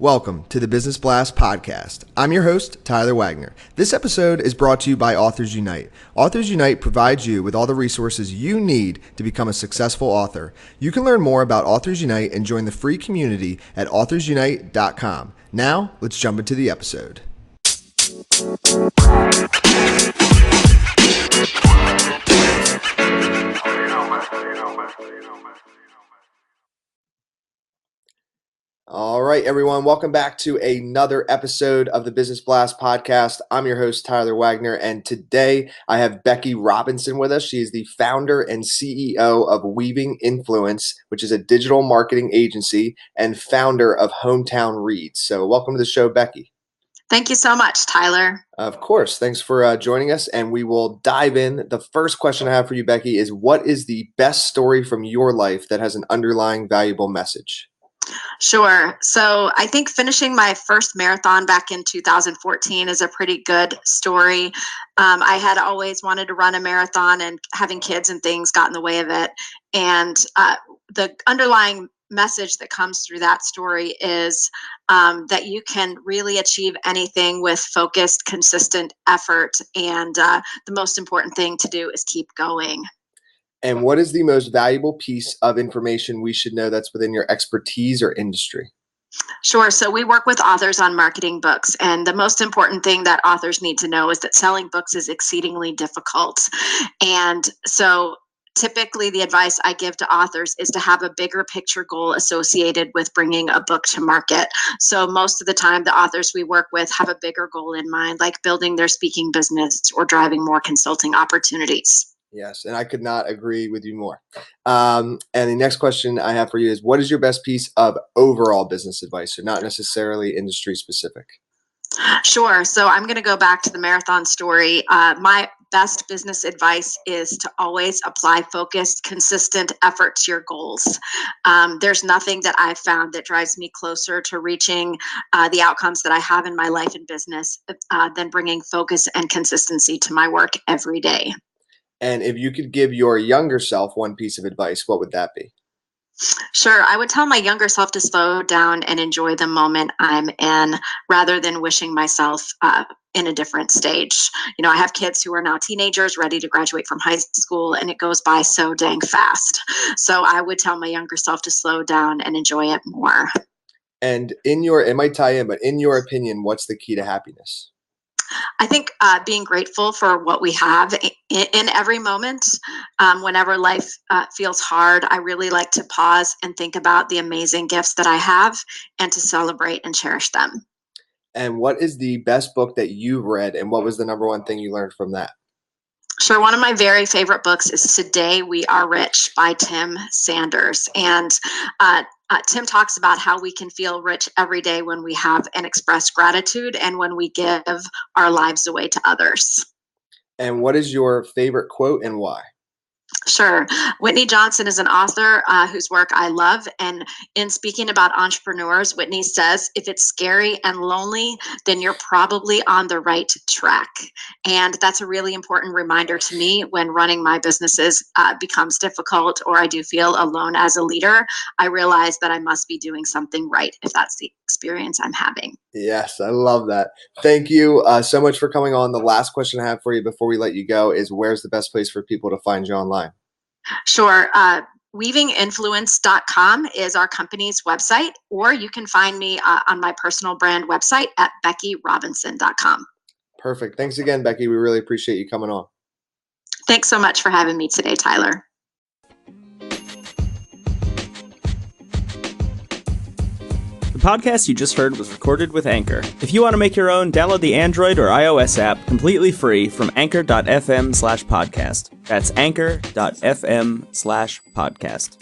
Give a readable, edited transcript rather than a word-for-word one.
Welcome to the Business Blast podcast. I'm your host, Tyler Wagner. This episode is brought to you by Authors Unite. Authors Unite provides you with all the resources you need to become a successful author. You can learn more about Authors Unite and join the free community at authorsunite.com. Now, let's jump into the episode. All right, everyone. Welcome back to another episode of the Business Blast podcast. I'm your host, Tyler Wagner, and today I have Becky Robinson with us. She is the founder and CEO of Weaving Influence, which is a digital marketing agency, and founder of Hometown Reads. So welcome to the show, Becky. Thank you so much, Tyler. Of course. Thanks for joining us, and we will dive in. The first question I have for you, Becky, is what is the best story from your life that has an underlying valuable message? Sure. So I think finishing my first marathon back in 2014 is a pretty good story. I had always wanted to run a marathon, and having kids and things got in the way of it. And the underlying message that comes through that story is that you can really achieve anything with focused, consistent effort. And the most important thing to do is keep going. And what is the most valuable piece of information we should know that's within your expertise or industry? Sure. So we work with authors on marketing books. And the most important thing that authors need to know is that selling books is exceedingly difficult. And so typically the advice I give to authors is to have a bigger picture goal associated with bringing a book to market. So most of the time, the authors we work with have a bigger goal in mind, like building their speaking business or driving more consulting opportunities. Yes, and I could not agree with you more. And the next question I have for you is, what is your best piece of overall business advice, so not necessarily industry specific? Sure. So I'm going to go back to the marathon story. My best business advice is to always apply focused, consistent effort to your goals. There's nothing that I've found that drives me closer to reaching the outcomes that I have in my life and business than bringing focus and consistency to my work every day. And if you could give your younger self one piece of advice, what would that be? Sure. I would tell my younger self to slow down and enjoy the moment I'm in rather than wishing myself in a different stage. You know, I have kids who are now teenagers ready to graduate from high school, and it goes by so dang fast. So I would tell my younger self to slow down and enjoy it more. And it might tie in, but in your opinion, what's the key to happiness? I think being grateful for what we have in every moment. Whenever life feels hard, I really like to pause and think about the amazing gifts that I have and to celebrate and cherish them. And what is the best book that you've read, and what was the number one thing you learned from that? Sure. One of my very favorite books is Today We Are Rich by Tim Sanders. And Tim talks about how we can feel rich every day when we have and express gratitude and when we give our lives away to others. And what is your favorite quote and why? Sure. Whitney Johnson is an author whose work I love. And in speaking about entrepreneurs, Whitney says, if it's scary and lonely, then you're probably on the right track. And that's a really important reminder to me when running my businesses becomes difficult or I do feel alone as a leader. I realize that I must be doing something right if that's the experience I'm having. Yes, I love that. Thank you so much for coming on. The last question I have for you before we let you go is, where's the best place for people to find you online? Sure. Weavinginfluence.com is our company's website, or you can find me on my personal brand website at beckyrobinson.com. Perfect. Thanks again, Becky. We really appreciate you coming on. Thanks so much for having me today, Tyler. The podcast you just heard was recorded with Anchor. If you want to make your own, download the Android or iOS app completely free from anchor.fm/podcast. That's anchor.fm/podcast.